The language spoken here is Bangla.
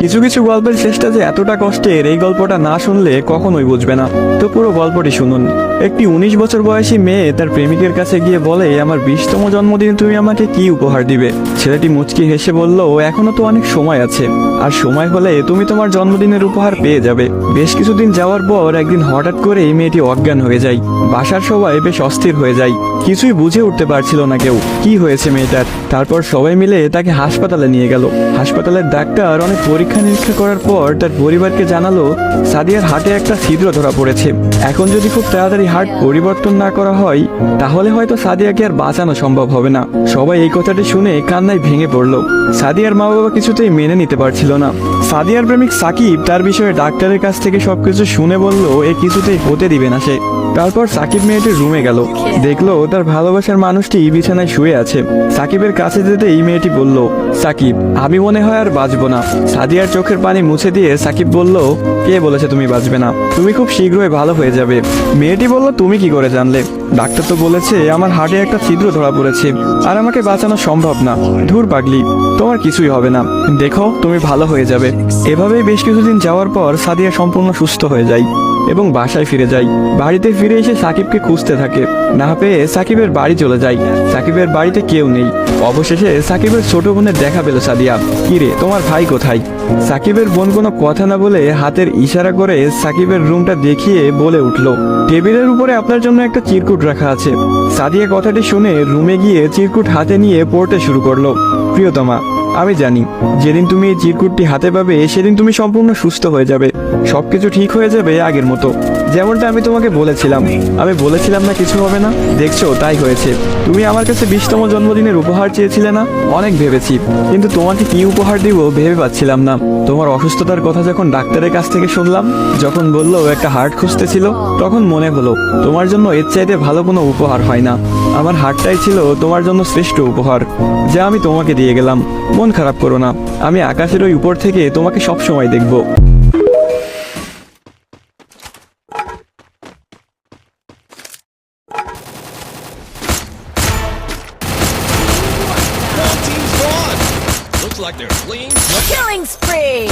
কিছু কিছু গল্পের শেষটা যে এতটা কষ্টের, এই গল্পটা না শুনলে কখনোই বুঝবে না। তো পুরো গল্পটি শুনুন। একটি 19 বছর বয়সী মেয়ে তার প্রেমিকের কাছে গিয়ে বলে, আমার 20তম জন্মদিনে তুমি আমাকে কি উপহার দিবে? ছেলেটি মুচকি হেসে বলল, এখনো তো অনেক সময় আছে, আর সময় হলে তুমি তোমার জন্মদিনের উপহার পেয়ে যাবে। বেশ কিছুদিন যাওয়ার পর একদিন হঠাৎ করে এই মেয়েটি অজ্ঞান হয়ে যায়। বাসার সবাই বেশ অস্থির হয়ে যায়, কিছুই বুঝে উঠতে পারছিল না কেউ কি হয়েছে মেয়েটার। তারপর সবাই মিলে তাকে হাসপাতালে নিয়ে গেল। হাসপাতালের ডাক্তার অনেক পরীক্ষা নিরীক্ষা করার পর তার পরিবারকে জানালো, সাদিয়ার হার্টে একটা ছিদ্র ধরা পড়েছে। এখন যদি খুব তাড়াতাড়ি হার্ট পরিবর্তন না করা হয়, তাহলে হয়তো সাদিয়াকে আর বাঁচানো সম্ভব হবে না। সবাই এই কথাটি শুনে কান্নায় ভেঙে পড়লো। সাদিয়ার মা বাবা কিছুতেই মেনে নিতে পারছিল না। সাদিয়ার প্রেমিক সাকিব তার বিষয়ে ডাক্তারের কাছ থেকে সবকিছু শুনে বলল, এ কিছুতেই হতে দিবে না সে। তারপর সাকিব মেয়েটির রুমে গেল, দেখলো তার ভালোবাসার মানুষটি বিছানায় শুয়ে আছে। সাকিবের কাছে যেতেই মেয়েটি বলল, সাকিব, আমি মনে হয় আর বাঁচবো না। সাদিয়ার চোখের পানি মুছে দিয়ে সাকিব বলল, কে বলেছে তুমি বাঁচবে না? তুমি খুব শীঘ্রই ভালো হয়ে যাবে। মেয়েটি বলল, তুমি কি করে জানলে? ডাক্তার তো বলেছে আমার হার্টে একটা ছিদ্র ধরা পড়েছে, আর আমাকে বাঁচানো সম্ভব না। ধুর পাগলি, তোমার কিছুই হবে না, দেখো তুমি ভালো হয়ে যাবে। এভাবেই বেশ কিছুদিন যাওয়ার পর সাদিয়া সম্পূর্ণ সুস্থ হয়ে যায় এবং বাসায় ফিরে যায়। বাড়িতে ফিরে এসে সাকিবকে খুঁজতে থাকে, না পেয়ে সাকিবের বাড়ি চলে যায়। সাকিবের বাড়িতে কেউ নেই। অবশেষে সাকিবের ছোট বোনের দেখা পেল সাদিয়া। কিরে, তোমার ভাই কোথায়? সাকিবের বোন কোনো কথা না বলে হাতের ইশারা করে সাকিবের রুমটা দেখিয়ে বলে উঠল, টেবিলের উপরে আপনার জন্য একটা চিরকুট রাখা আছে। সাদিয়া কথাটি শুনে রুমে গিয়ে চিরকুট হাতে নিয়ে পড়তে শুরু করলো। প্রিয়তমা, আমি জানি যেদিন তুমি এই চিরকুটটি হাতে পাবে সেদিন তুমি সম্পূর্ণ সুস্থ হয়ে যাবে, সবকিছু ঠিক হয়ে যাবে আগের মতো, যেমনটা আমি তোমাকে বলেছিলাম। আমি বলেছিলাম না কিছু হবে না, দেখছো তাই হয়েছে। তুমি আমার কাছে 20তম জন্মদিনের উপহার চেয়েছিলে না? অনেক ভেবেছি, কিন্তু তোমাকে কি উপহার দিব ভেবে পাচ্ছিলাম না। তোমার অসুস্থতার কথা যখন ডাক্তারের কাছ থেকে শুনলাম, যখন বললো একটা হার্ট খুঁজতেছিল, তখন মনে হলো তোমার জন্য এর চাইতে ভালো কোনো উপহার হয় না। আমার হার্টটাই ছিল তোমার জন্য শ্রেষ্ঠ উপহার, যা আমি তোমাকে দিয়ে গেলাম। মন খারাপ করো না, আমি আকাশের ওই উপর থেকে তোমাকে সব সময় দেখবো। Wrong team's gone. Looks like they're fleeing. Killing spree!